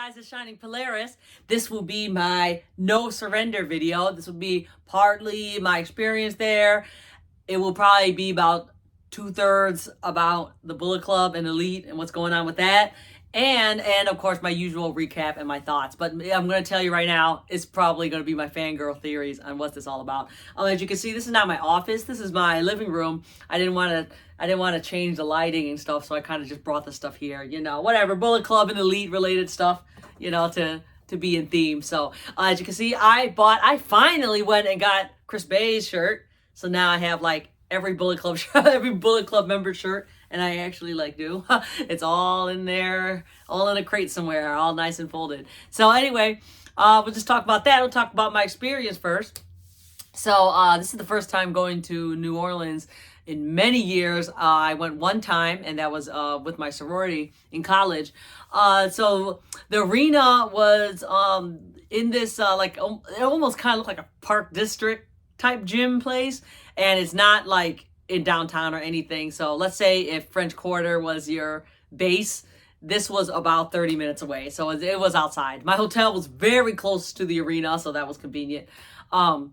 guys, it's Shining Polaris. This will be my no surrender video. This will be partly my experience there. It will probably be about 2/3 about the Bullet Club and Elite and what's going on with that. And of course my usual recap and my thoughts. But I'm going to tell you right now, it's probably going to be my fangirl theories on what this all about. As you can see, this is not my office. This is my living room. I didn't want to change the lighting and stuff, so I kind of just brought the stuff here. Whatever, Bullet Club and Elite related stuff, to be in theme. So as you can see, I finally went and got Chris Bay's shirt. So now I have like every Bullet Club shirt, every Bullet Club member shirt, and I actually do. It's all in there, all in a crate somewhere, all nice and folded. So anyway, we'll just talk about that. We'll talk about my experience first. So this is the first time going to New Orleans in many years. I went one time, and that was with my sorority in college. So the arena was in this it almost kind of looked like a Park District type gym place, and it's not like in downtown or anything. So let's say if French Quarter was your base, this was about 30 minutes away. So it was outside. My hotel was very close to the arena, so that was convenient. So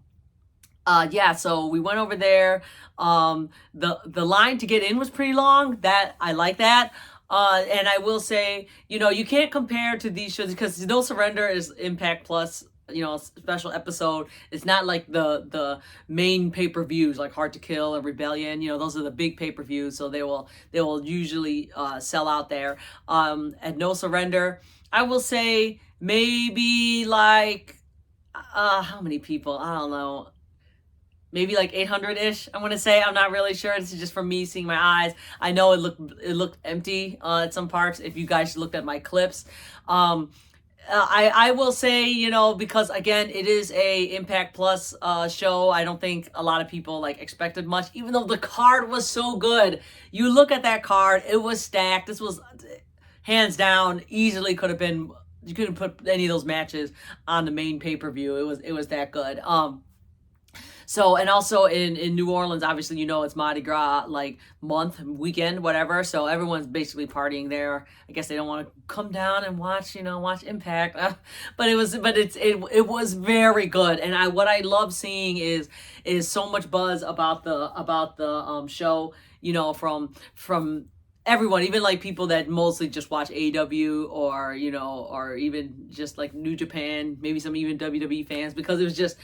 we went over there. The line to get in was pretty long. That I like that. And I will say, you can't compare to these shows because No Surrender is Impact Plus, special episode. It's not like the main pay-per-views like Hard to Kill and Rebellion. Those are the big pay-per-views, so they will usually sell out there. At No Surrender, I will say maybe like how many people? I don't know. Maybe like 800-ish, I want to say. I'm not really sure. This is just from me seeing my eyes. I know it looked empty at some parts if you guys looked at my clips. I will say, because again, it is a Impact Plus show. I don't think a lot of people expected much, even though the card was so good. You look at that card, it was stacked. This was hands down, easily could have been, you couldn't put any of those matches on the main pay-per-view. It was that good. So, and also in New Orleans, obviously, it's Mardi Gras, month, weekend, whatever. So everyone's basically partying there. I guess they don't want to come down and watch Impact. But it was very good. And what I love seeing is so much buzz about the show, from everyone, even people that mostly just watch AEW or even just New Japan, maybe some even WWE fans, because it was just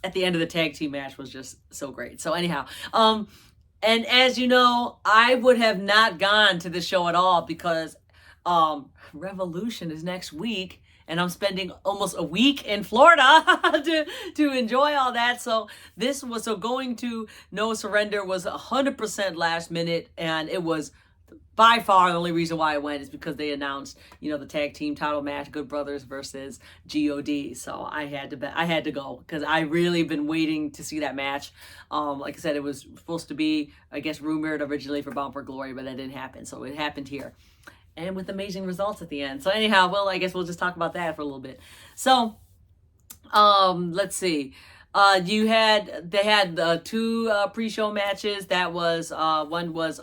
at the end of the tag team match was just so great. So anyhow, and as you know, I would have not gone to the show at all because Revolution is next week. And I'm spending almost a week in Florida to enjoy all that. So going to No Surrender was 100% last minute, and it was by far the only reason why I went is because they announced, the tag team title match, Good Brothers versus God. So I had to go because I really been waiting to see that match. Like I said, it was supposed to be, I guess, rumored originally for Bound for Glory, but that didn't happen. So it happened here. And with amazing results at the end. So anyhow, I guess we'll just talk about that for a little bit. So, let's see. They had two pre-show matches. That was one was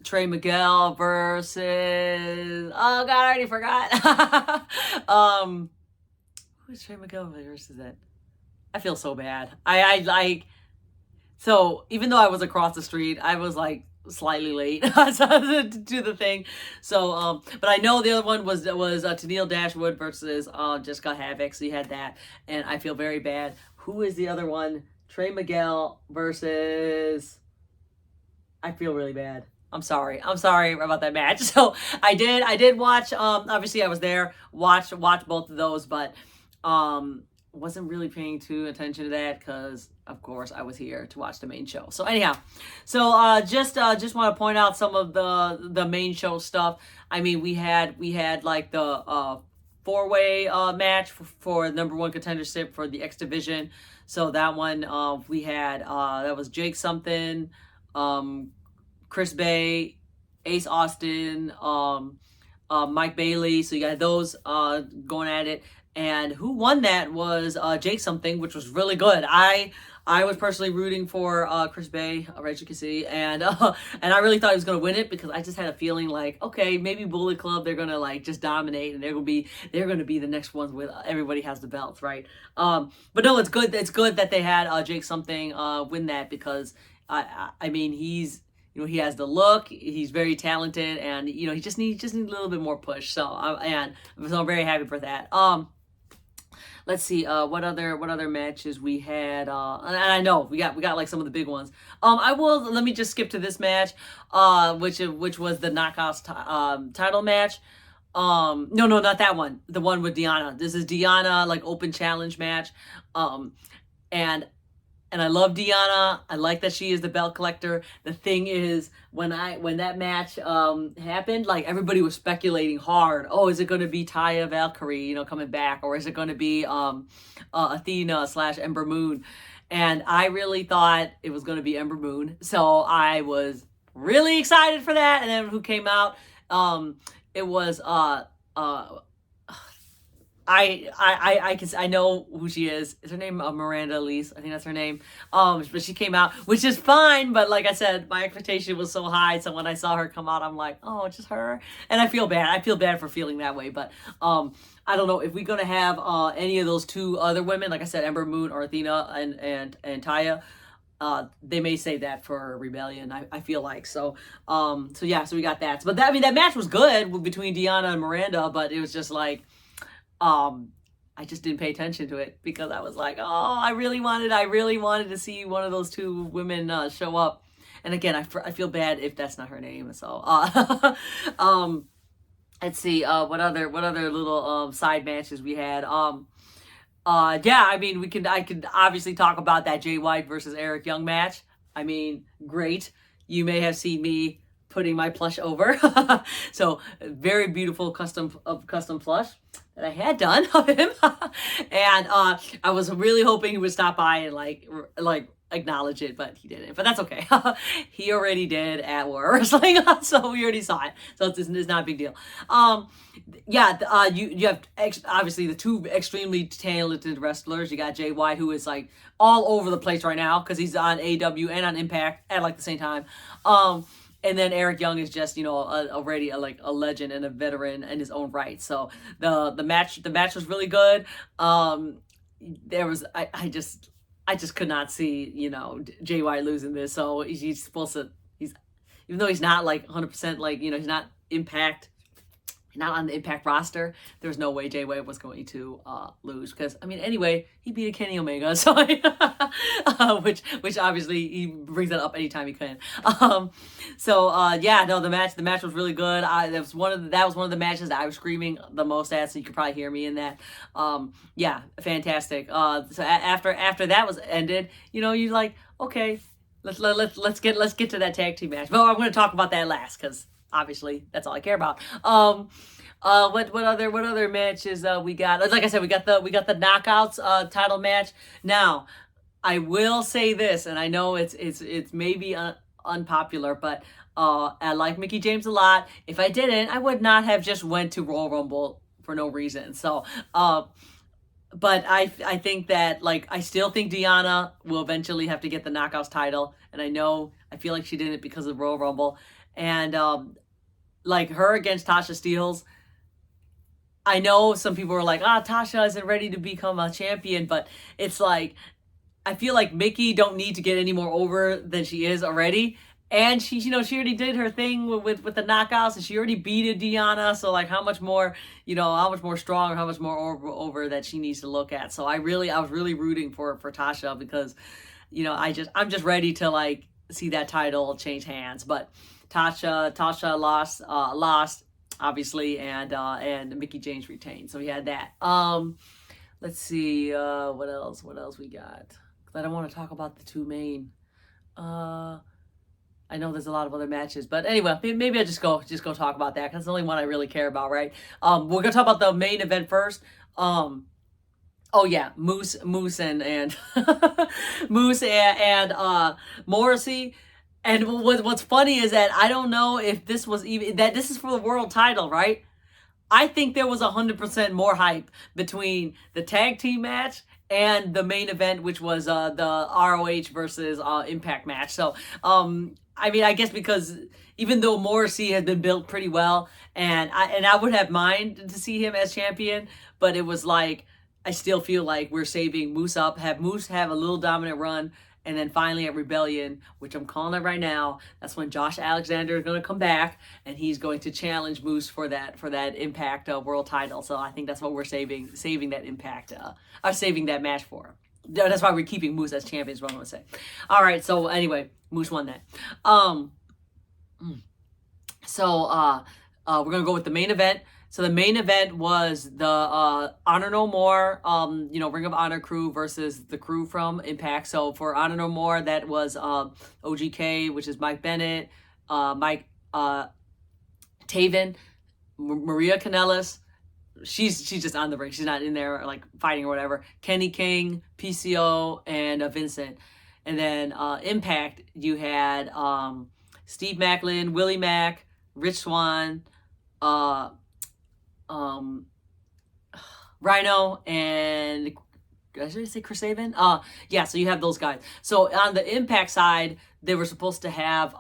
Trey Miguel versus, oh God, I already forgot. Who's Trey Miguel versus that? I feel so bad. So even though I was across the street, I was slightly late to the thing. So, but I know the other one was Tennille Dashwood versus Jessica Havoc. So you had that, and I feel very bad. Who is the other one? Trey Miguel versus. I feel really bad. I'm sorry about that match. So I did watch. Obviously I was there. Watch both of those, but wasn't really paying too attention to that because of course I was here to watch the main show. So anyhow, just want to point out some of the main show stuff. I mean, we had the four-way match for number one contendership for the X Division. So that one we had that was Jake something, Chris Bay, Ace Austin, Mike Bailey. So you got those going at it. And who won that was Jake something, which was really good. I I was personally rooting for Chris Bay, as you can see, and and I really thought he was gonna win it because I just had a feeling like, okay, maybe Bullet Club, they're gonna like just dominate, and they're gonna be the next ones with everybody has the belts, right? But no, it's good. It's good that they had Jake something win that because I mean he has the look. He's very talented, and he just needs a little bit more push. So so I'm very happy for that. Let's see what other matches we had. And I know we got like some of the big ones. Let me just skip to this match, which was the Knockouts title match. No, not that one. The one with Deanna. This is Deanna like open challenge match. And I love Deanna. I like that she is the belt collector. The thing is, when that match happened, like everybody was speculating hard. Oh, is it going to be Taya Valkyrie, coming back, or is it going to be Athena / Ember Moon? And I really thought it was going to be Ember Moon, so I was really excited for that. And then who came out? It was I know who she is. Is her name Miranda Elise? I think that's her name. But she came out, which is fine. But like I said, my expectation was so high. So when I saw her come out, I'm like, oh, it's just her. And I feel bad. I feel bad for feeling that way. But I don't know if we're gonna have any of those two other women, like I said, Ember Moon or Athena and Taya. They may save that for Rebellion. I feel like so. So we got that. But that match was good between Deanna and Miranda. But it was just like. I just didn't pay attention to it because I was like, oh, I really wanted to see one of those two women show up. And again, I feel bad if that's not her name. So, let's see, what other little side matches we had. I could obviously talk about that Jay White versus Eric Young match. I mean, great. You may have seen me putting my plush over. So very beautiful custom plush that I had done of him. And I was really hoping he would stop by and like acknowledge it, but he didn't. But that's okay. He already did at War Wrestling, so we already saw it. So it's not a big deal. You have obviously the two extremely talented wrestlers. You got Jay White, who is like all over the place right now because he's on AEW and on Impact at like the same time. And then Eric Young is just, already a legend and a veteran in his own right. So the match was really good. There was I just could not see, Jay White losing this. So he's supposed to even though he's not like 100% like, he's not not on the Impact roster, there's no way Jay White was going to lose because anyway, he beat a Kenny Omega, so which obviously he brings that up anytime he can. The match was really good. That was one of the matches that I was screaming the most at, so you could probably hear me in that. Fantastic. So after that was ended, you're like, okay, let's get to that tag team match. But I'm going to talk about that last because obviously that's all I care about. What other matches we got? Like I said, we got the Knockouts title match. Now, I will say this, and I know it's maybe unpopular, but I like Mickie James a lot. If I didn't, I would not have just went to Royal Rumble for no reason. So, but I think that I still think Deanna will eventually have to get the Knockouts title, and I feel like she did it because of Royal Rumble, and her against Tasha Steelz. I know some people were like, Tasha isn't ready to become a champion, but it's like, I feel like Mickie don't need to get any more over than she is already. And she already did her thing with the knockouts, and she already beat Deanna. So how much more, how much more strong or how much more over that she needs to look at. So I was really rooting for Tasha because, I'm just ready to see that title change hands. But Tasha lost obviously, and Mickie James retained. So we had that. Let's see what else we got. I don't want to talk about the two main. I know there's a lot of other matches, but anyway, maybe I just go talk about that because it's the only one I really care about, right? We're gonna talk about the main event first. Moose and Moose and Morrissey. And what's funny is that I don't know if this was even that this is for the world title, right? I think there was 100% more hype between the tag team match and the main event, which was the ROH versus Impact match. So I mean, I guess because even though Morrissey has been built pretty well, and I would have mind to see him as champion, but it was like I still feel like we're saving Moose up, have Moose have a little dominant run, and then finally at Rebellion, which I'm calling it right now, that's when Josh Alexander is going to come back, and he's going to challenge Moose for that Impact World Title. So I think that's what we're saving that Impact, saving that match for. That's why we're keeping Moose as champion, is what I'm going to say. All right, so anyway, Moose won that. We're going to go with the main event. So the main event was the Honor No More, Ring of Honor crew versus the crew from Impact. So for Honor No More, that was OGK, which is Mike Bennett, Mike Taven, Maria Kanellis. She's just on the ring. She's not in there like fighting or whatever. Kenny King, PCO, and Vincent. And then Impact, you had Steve Macklin, Willie Mack, Rich Swann, Rhino, and did I say Chris Sabin? Yeah, so you have those guys. So on the Impact side, they were supposed to have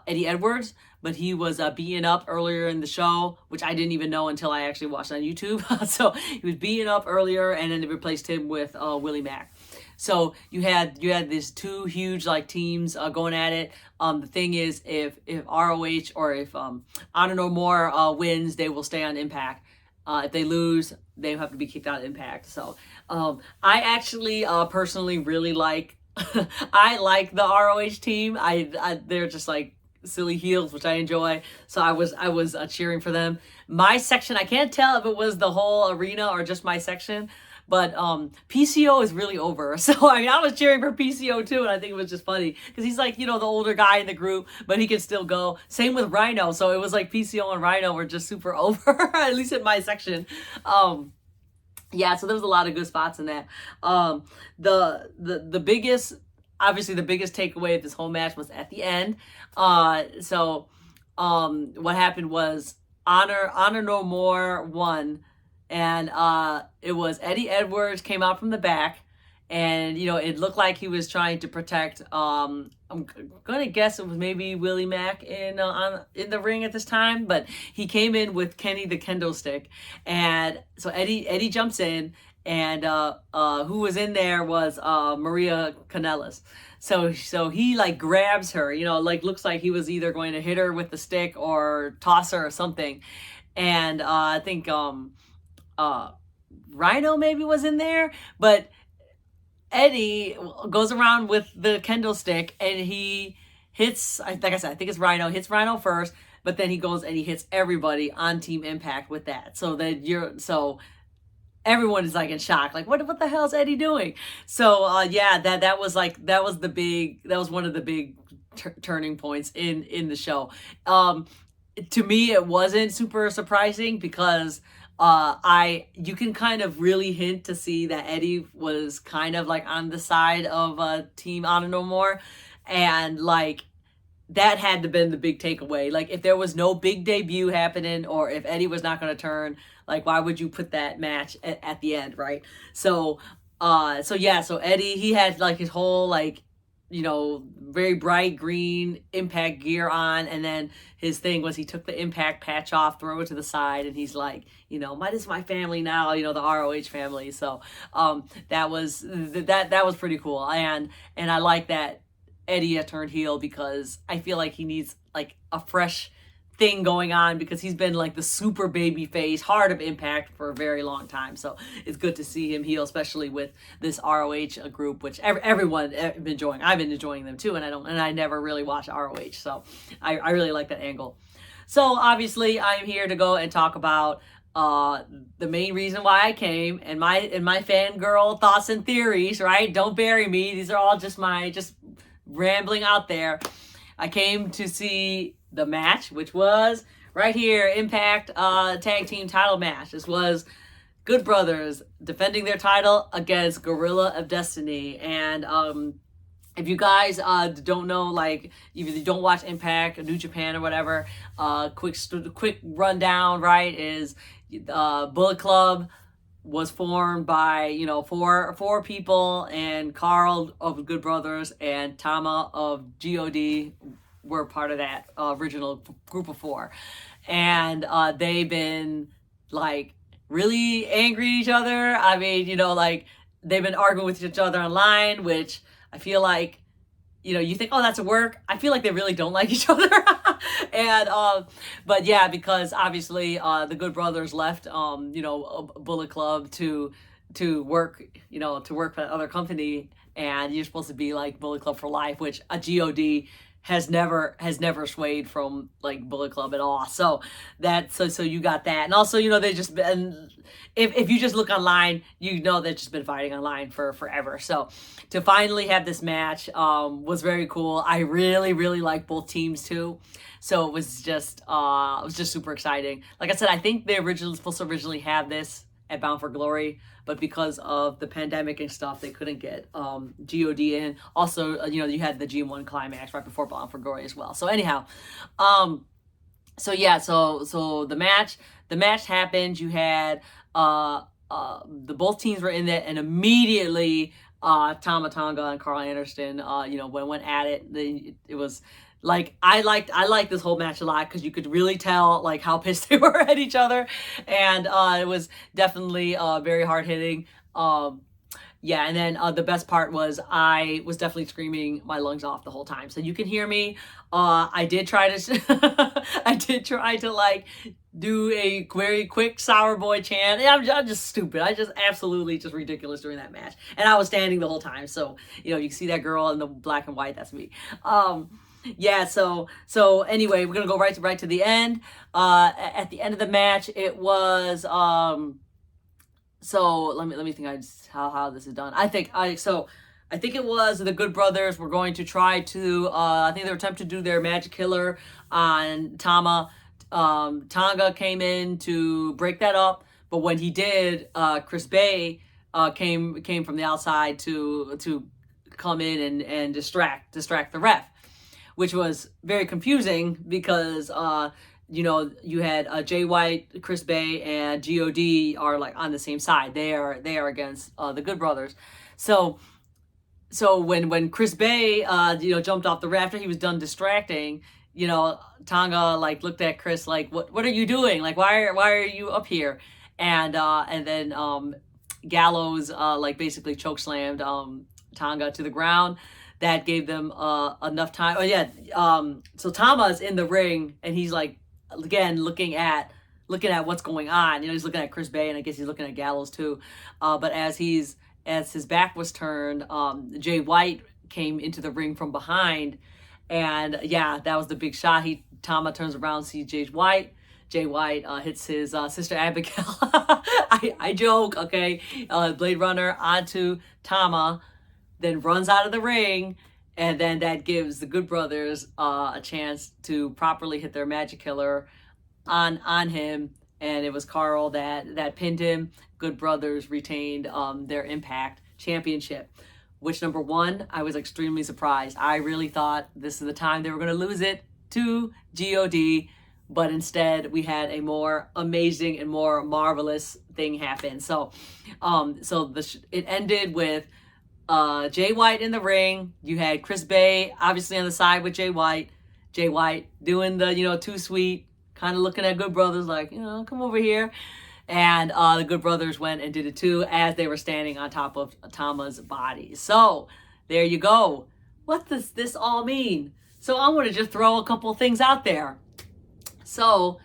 Eddie Edwards, but he was beaten up earlier in the show, which I didn't even know until I actually watched on YouTube. So he was beaten up earlier, and then they replaced him with Willie Mack. So you had these two huge like teams going at it. The thing is, if ROH or if Honor No More wins, they will stay on Impact. If they lose, they have to be kicked out of Impact. So I actually personally really like I like the ROH team. They're just like silly heels, which I enjoy. So I was cheering for them. My section, I can't tell if it was the whole arena or just my section. But PCO is really over. So, I mean, I was cheering for PCO too, and I think it was just funny. Because he's like, the older guy in the group, but he can still go. Same with Rhino. So, it was like PCO and Rhino were just super over, at least in my section. Yeah, so there was a lot of good spots in that. The biggest, obviously the biggest takeaway of this whole match was at the end. What happened was Honor No More won. And it was Eddie Edwards came out from the back, and it looked like he was trying to protect. I'm gonna guess it was maybe Willie Mack in the ring at this time, but he came in with Kenny the kendo stick, and so Eddie jumps in, and who was in there was Maria Kanellis. So he like grabs her, like looks like he was either going to hit her with the stick or toss her or something, and I think Rhino maybe was in there, but Eddie goes around with the kendo stick and he hits, like I said, I think it's Rhino, hits Rhino first, but then he goes and he hits everybody on Team Impact with that. So everyone is like in shock, like what the hell is Eddie doing? So yeah, that was one of the big turning points in the show. To me, it wasn't super surprising because you can kind of really hint to see that Eddie was kind of like on the side of Team Honor No More, and like that had to have been the big takeaway. Like if there was no big debut happening, or if Eddie was not going to turn, like why would you put that match at the end, right? So Eddie, he had like his whole like very bright green Impact gear on, and then his thing was he took the Impact patch off, throw it to the side, and he's like, this is my family now, the ROH family. So that was pretty cool, and I like that Eddie had turned heel because I feel like he needs like a fresh thing going on, because he's been like the super baby face, heart of Impact for a very long time. So it's good to see him heel, especially with this ROH group, which everyone been enjoying. I've been enjoying them too, and I never really watch ROH, so I really like that angle. So obviously I'm here to go and talk about the main reason why I came, and my fangirl thoughts and theories, right? Don't bury me. These are all just my rambling out there. I came to see the match, which was right here, Impact Tag Team title match. This was Good Brothers defending their title against Gorilla of Destiny. And if you guys don't know, like if you don't watch Impact or New Japan or whatever, quick rundown, right, is Bullet Club, was formed by, you know, four people, and Carl of Good Brothers and Tama of God were part of that original group of four. And they've been like really angry at each other. I mean, you know, like they've been arguing with each other online, which I feel like, you know, you think, oh, that's a work. I feel like they really don't like each other. And but yeah, because obviously the Good Brothers left you know, Bullet Club to work, you know, to work for another company, and you're supposed to be like Bullet Club for life, which a God has never swayed from like Bullet Club at all. So that so you got that. And also, you know, they just been, if you just look online, you know they've just been fighting online for forever. So to finally have this match was very cool. I really like both teams too. So it was just super exciting. Like I said, I think they supposed to originally have this at Bound for Glory, but because of the pandemic and stuff, they couldn't get God in. Also, you know, you had the G1 climax right before Bound for Glory as well. So anyhow, so yeah, so the match happened. You had the both teams were in there, and immediately Tama Tonga and Carl Anderson, you know, went at it. It was like, I liked this whole match a lot, because you could really tell like how pissed they were at each other, and it was definitely very hard hitting. Yeah, and then the best part was I was definitely screaming my lungs off the whole time, so you can hear me. I did try to I did try to like do a very quick sour boy chant. I'm just stupid. I just absolutely just ridiculous during that match, and I was standing the whole time, so you know, you can see that girl in the black and white, that's me. Yeah, so anyway, we're gonna go right to the end. At the end of the match, it was so let me think how this is done. I think it was the Good Brothers were going to try to I think they were attempting to do their magic killer on Tama. Tonga came in to break that up, but when he did, Chris Bay came from the outside to come in and distract the ref, which was very confusing because you know, you had Jay White, Chris Bay, and God are like on the same side. They are against the Good Brothers. So when Chris Bay you know, jumped off the rafter, he was done distracting. You know, Tonga like looked at Chris like, what are you doing? Like, why are you up here? And then Gallows like basically choke slammed Tonga to the ground. That gave them enough time. Oh yeah, so Tama's in the ring, and he's like, again, looking at what's going on. You know, he's looking at Chris Bay, and I guess he's looking at Gallows too. But as his back was turned, Jay White came into the ring from behind, and yeah, that was the big shot. Tama turns around, sees Jay White. Jay White hits his sister Abigail. I joke, okay. Blade Runner onto Tama, then runs out of the ring, and then that gives the Good Brothers a chance to properly hit their magic killer on him, and it was Carl that pinned him. Good Brothers retained their Impact Championship, which, number one, I was extremely surprised. I really thought this is the time they were going to lose it to God, but instead we had a more amazing and more marvelous thing happen. So it ended with Jay White in the ring. You had Chris Bay obviously on the side with Jay White. Jay White doing the, you know, too sweet, kind of looking at Good Brothers like, you know, come over here. And the Good Brothers went and did it too, as they were standing on top of Tama's body. So there you go. What does this all mean? So I'm going to just throw a couple things out there. So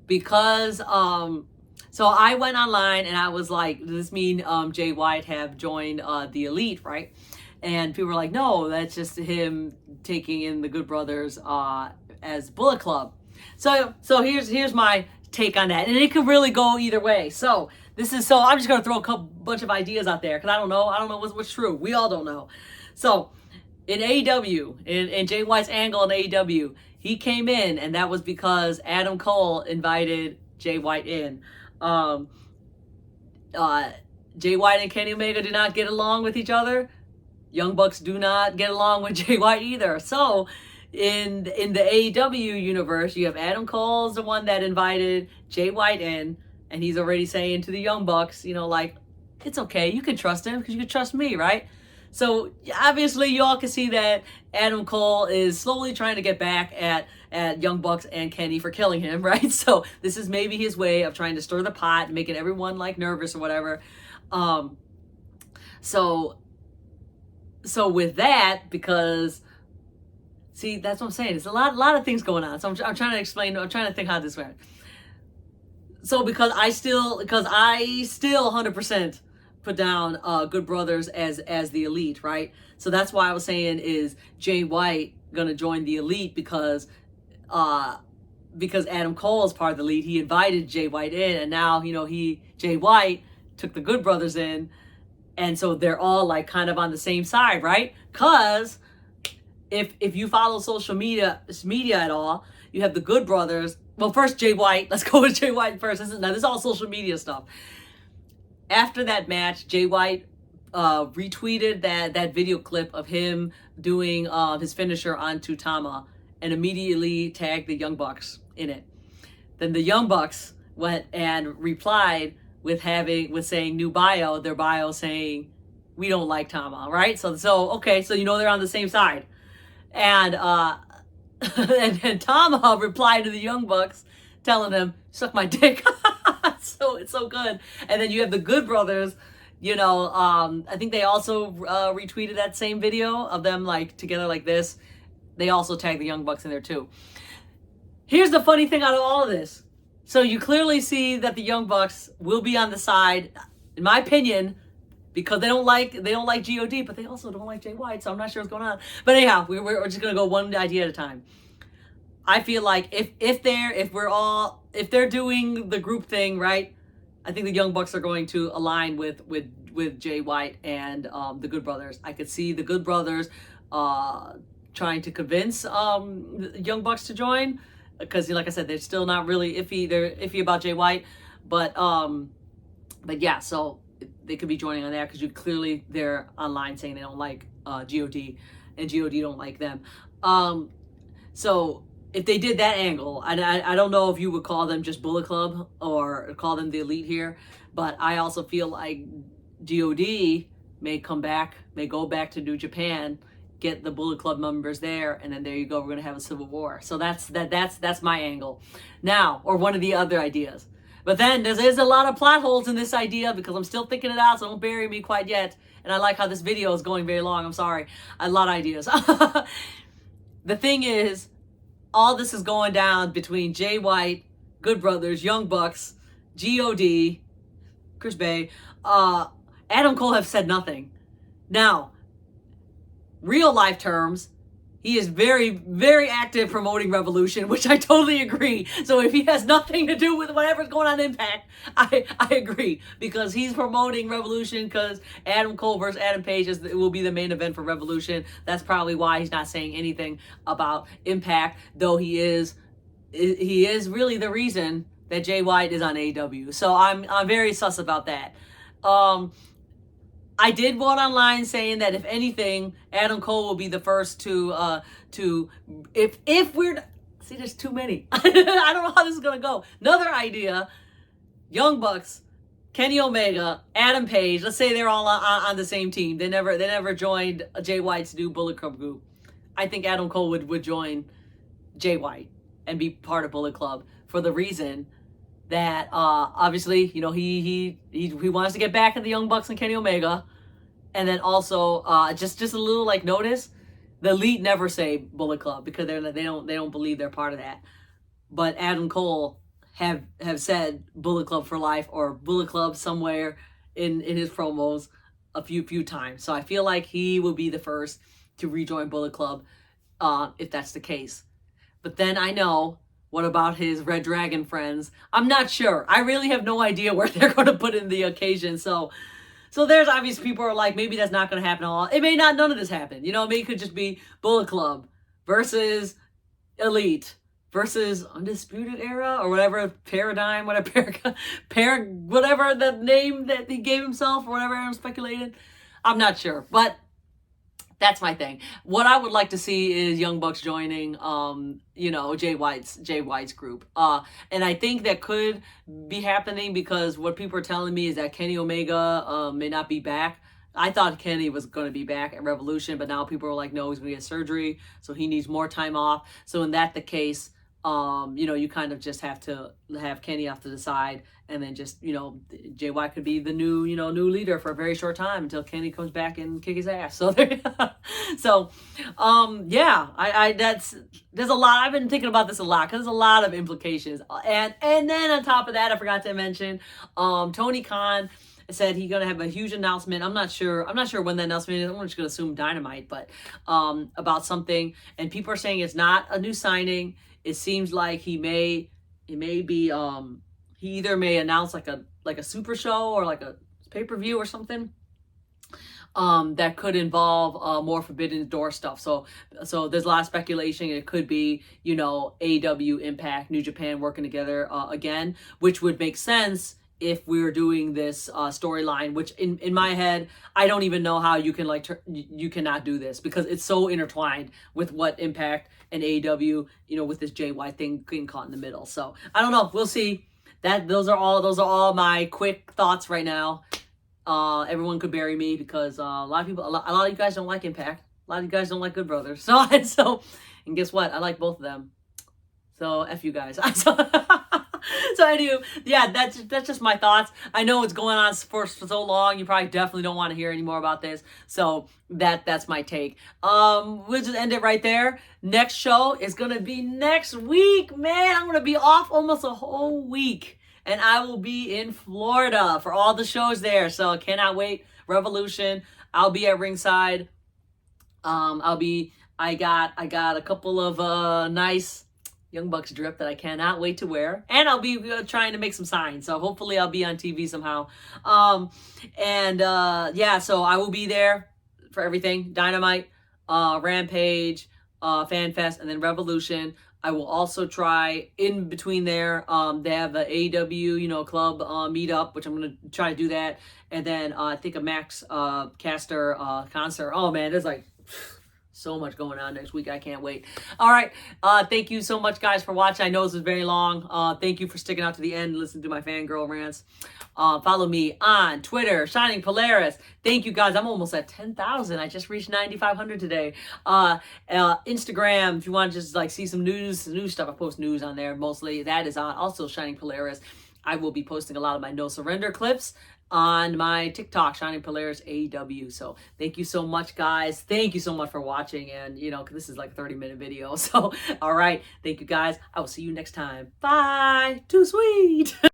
because so I went online and I was like, does this mean Jay White have joined the Elite, right? And people were like, no, that's just him taking in the Good Brothers as Bullet Club. So here's my take on that, and it could really go either way. So I'm just gonna throw a bunch of ideas out there, because I don't know what's true. We all don't know. So in AEW, in Jay White's angle in AEW, he came in, and that was because Adam Cole invited Jay White in. Jay White and Kenny Omega do not get along with each other. Young Bucks do not get along with Jay White either. So in the AEW universe, you have Adam Cole's the one that invited Jay White in, And he's already saying to the Young Bucks, you know, like, it's okay. You can trust him because you can trust me, right? So obviously y'all can see that Adam Cole is slowly trying to get back at Young Bucks and Kenny for killing him, right? So this is maybe his way of trying to stir the pot, making everyone like nervous or whatever. So with that, because see, that's what I'm saying. It's a lot of things going on. So I'm trying to explain. I'm trying to think how this works. So because I still 100% put down Good Brothers as the Elite, right? So that's why I was saying, is Jay White gonna join the Elite because Adam Cole is part of the Elite. He invited Jay White in, and now, you know, Jay White took the Good Brothers in, and so they're all like kind of on the same side, right? Because if you follow social media at all, you have the Good Brothers. Well, first Jay White. Let's go with Jay White first. This is all social media stuff. After that match, Jay White retweeted that video clip of him doing his finisher on Tutama and immediately tagged the Young Bucks in it. Then the Young Bucks went and replied with saying new bio, their bio saying, we don't like Tama, right? So okay, so you know they're on the same side. And and Tama replied to the Young Bucks telling them, suck my dick. So it's so good. And then you have the Good Brothers, you know, I think they also retweeted that same video of them like together like this. They also tagged the Young Bucks in there too. Here's the funny thing out of all of this. So you clearly see that the Young Bucks will be on the side, in my opinion, because they don't like God, but they also don't like Jay White, so I'm not sure what's going on. But anyhow, we're just gonna go one idea at a time. I feel like if they're doing the group thing, right, I think the Young Bucks are going to align with Jay White and the Good Brothers. I could see the Good Brothers trying to convince the Young Bucks to join, because like I said, they're still not really iffy. They're iffy about Jay White, but yeah, so they could be joining on that because they're online saying they don't like God, and God don't like them. So if they did that angle, I don't know if you would call them just Bullet Club or call them the Elite here, but I also feel like God may go back to New Japan, get the Bullet Club members there, and then there you go, we're gonna have a civil war. So that's my angle now, or one of the other ideas. But then there's a lot of plot holes in this idea because I'm still thinking it out, so don't bury me quite yet. And I like how this video is going very long. I'm sorry. A lot of ideas. The thing is, all this is going down between Jay White, Good Brothers, Young Bucks, God, Chris Bay, Adam Cole have said nothing. Now, real life terms, he is very, very active promoting Revolution, which I totally agree. So if he has nothing to do with whatever's going on Impact, I agree. Because he's promoting Revolution because Adam Cole versus Adam Page will be the main event for Revolution. That's probably why he's not saying anything about Impact, though he is really the reason that Jay White is on AEW. So I'm very sus about that. I did vote online saying that if anything, Adam Cole will be the first to if we're, see, there's too many. I don't know how this is gonna go. Another idea: Young Bucks, Kenny Omega, Adam Page. Let's say they're all on the same team. They never joined Jay White's new Bullet Club group. I think Adam Cole would join Jay White and be part of Bullet Club for the reason that obviously, you know, he wants to get back at the Young Bucks and Kenny Omega. And then also just a little like notice, the Elite never say Bullet Club because they don't believe they're part of that. But Adam Cole have said Bullet Club for life or Bullet Club somewhere in his promos a few times. So I feel like he will be the first to rejoin Bullet Club if that's the case. But then I know, what about his Red Dragon friends? I'm not sure. I really have no idea where they're going to put in the occasion. So there's obvious people are like, maybe that's not going to happen at all. It may not, none of this happen. You know, maybe it could just be Bullet Club versus Elite versus Undisputed Era or whatever, Paradigm, whatever, whatever the name that he gave himself or whatever I'm speculating. I'm not sure. But That's my thing. What I would like to see is Young Bucks joining, Jay White's group. And I think that could be happening because what people are telling me is that Kenny Omega may not be back. I thought Kenny was going to be back at Revolution, but now people are like, no, he's going to get surgery, so he needs more time off. So in that the case, you kind of just have to have Kenny off to the side, and then just, Jay White could be the new leader for a very short time until Kenny comes back and kick his ass. So there's a lot. I've been thinking about this a lot because there's a lot of implications. And then on top of that, I forgot to mention, Tony Khan said he's gonna have a huge announcement. I'm not sure when the announcement is. I'm just gonna assume Dynamite, but about something. And people are saying it's not a new signing. It seems like he may be he either may announce like a super show or like a pay-per-view or something that could involve more Forbidden Door stuff. So there's a lot of speculation. It could be, AEW, Impact, New Japan working together again, which would make sense if we were doing this storyline, which in my head, I don't even know how you can you cannot do this because it's so intertwined with what Impact and AEW, with this Jay White thing getting caught in the middle. So I don't know. We'll see. Those are all my quick thoughts right now. Everyone could bury me because a lot of you guys don't like Impact. A lot of you guys don't like Good Brothers. So and guess what? I like both of them. So F you guys. So anyway, yeah, that's just my thoughts. I know it's going on for so long. You probably definitely don't want to hear any more about this. So that's my take. We'll just end it right there. Next show is gonna be next week, man. I'm gonna be off almost a whole week, and I will be in Florida for all the shows there. So I cannot wait. Revolution. I'll be at ringside. I got a couple of nice Young Bucks drip that I cannot wait to wear. And I'll be trying to make some signs. So hopefully I'll be on TV somehow. So I will be there for everything. Dynamite, Rampage, FanFest, and then Revolution. I will also try in between there. They have the AEW, club meetup, which I'm going to try to do that. And then I think a Max Caster concert. Oh, man, there's like so much going on next week. I can't wait. All right. Thank you so much, guys, for watching. I know this was very long. Thank you for sticking out to the end and listening to my fangirl rants. Follow me on Twitter, Shining Polaris. Thank you, guys. I'm almost at 10,000. I just reached 9,500 today. Instagram, if you want to just see some news stuff, I post news on there mostly. That is on also Shining Polaris. I will be posting a lot of my No Surrender clips on my TikTok, Shining Polaris AEW. So thank you so much, guys. Thank you so much for watching. And, this is like a 30-minute video. So, all right. Thank you, guys. I will see you next time. Bye. Too sweet.